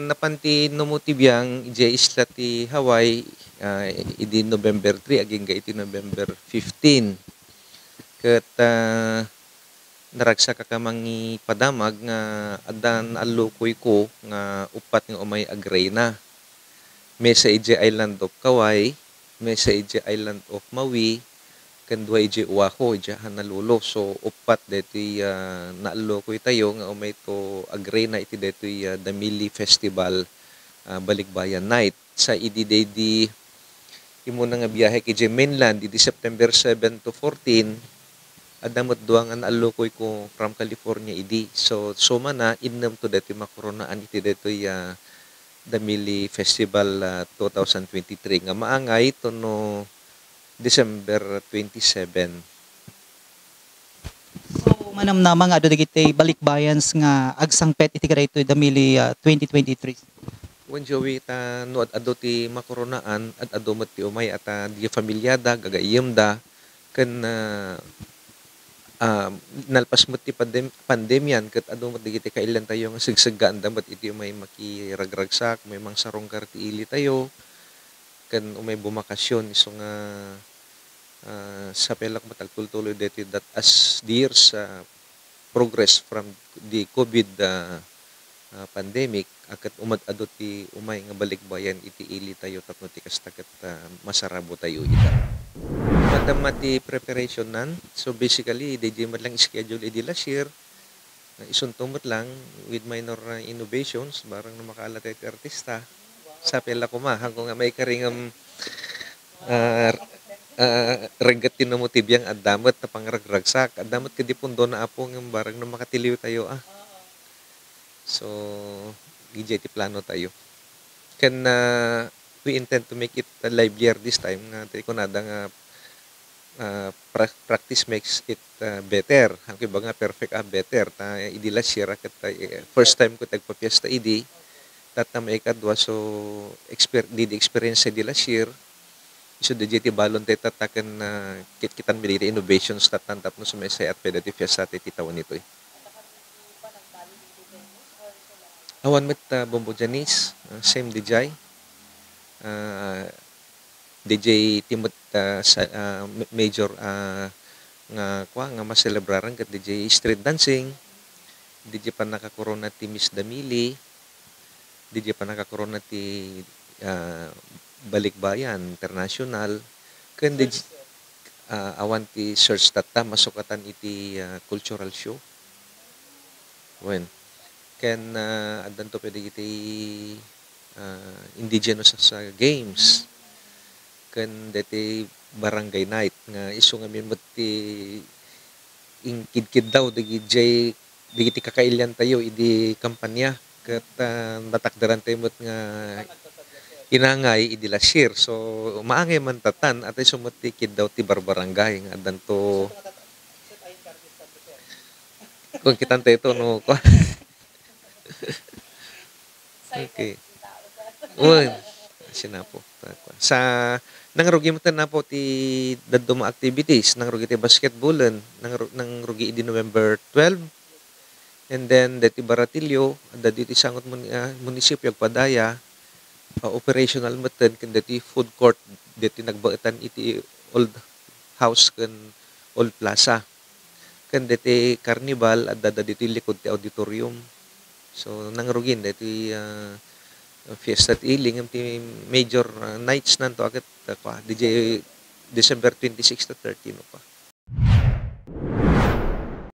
napanti numutibiyang ije isla ti Hawaii idi November 3 aging ga iti November 15. Ket naragsak kamangi padamag nga addan allukoy ko nga upat nga umay agrena. May sa ije Island of Kauai, may sa ije Island of Maui, ken duay ije Oahu ije Honolulu. So upat detoy naallukoy tayo nga umay to agrena iti detoy Damili Festival Balikbayan Night. Sa idi di imo na nga biyahe kay mainland idi September 7 to 14 adamot duang an allokoy ko from California idi. So suma na innam to detoy makoronaan iti detoy Damili Festival 2023 nga maangay to no December 27. So manam na mga ado dagiti balikbayans nga agsangpet iti kadaytoy Damili 2023. Wen Joey ta no adu ti makoronaan at adu met ti umay at di familiada gagayem da ken nalpas mo ti pandemyan ket adu met digiti kailan tayo nga sigsagaan damat iti umay makiragragsak may mang sarong ti ili tayo ken umay bumakasyon iso nga sa pelak matagtultuloy deti that as the years progress from the COVID pandemic akat umad-ado ti umay nga balikbayan iti ili tayo tapno ti kastaket masarabo tayo ita. Madama ti preparation nan. So basically, DJ mat lang schedule idi last year. Isuntumot lang with minor innovations barang na makaala tayo ti artista. Sa pela ko hanggang nga may karingam regat tinumutibiyang adamot na pangragragsak. Adamot kadi pundo na apo ng barang na makatiliw tayo So, DJ ti plano tayo. Can we intend to make it livelier this time nga tayo kunada nga practice makes it better. Ang kiba nga perfect better. Idi last year first time ko tagpapiesta idi tatamay kadwa so did experience sa idi last year. So DJ ti balon tayo tatakan kitan mi innovations tatantap no sumesay at pwede ti fiesta ti tawon nito Awan met Bombo Janice, same DJ. DJ Timot major nga maselebraran ket DJ street dancing. DJ pa nakakorona ti Miss Damili. DJ pa nakakorona ti Balikbayan International. Ken DJ awan ti search tata masukatan iti cultural show. Ken addan to pwede iti indigenous sa games ken deti barangay night nga isu nga mimot ti ingkidkid daw digiti kakailyan tayo idi kampanya ket natakdaran tayo met nga inangay idi last year. So maangay man tatan at sumot ti kid daw ti barbarangay nga addan to kung kitante ito no okay. Sinapo. Sa nangrugi mo na po ti daduma activities, nangrugi ti basketballan, nangrugi di November 12. And then deti Baratillo, dati ti sangot munisipyo Padaya, operational meten ken deti food court deti nagbaetan iti old house ken old plaza. Ken deti carnival at dati likod ti auditorium. So nangrugin deti fiesta ti iling ti major nights nanto aket DJ December 26 to 30 no pa.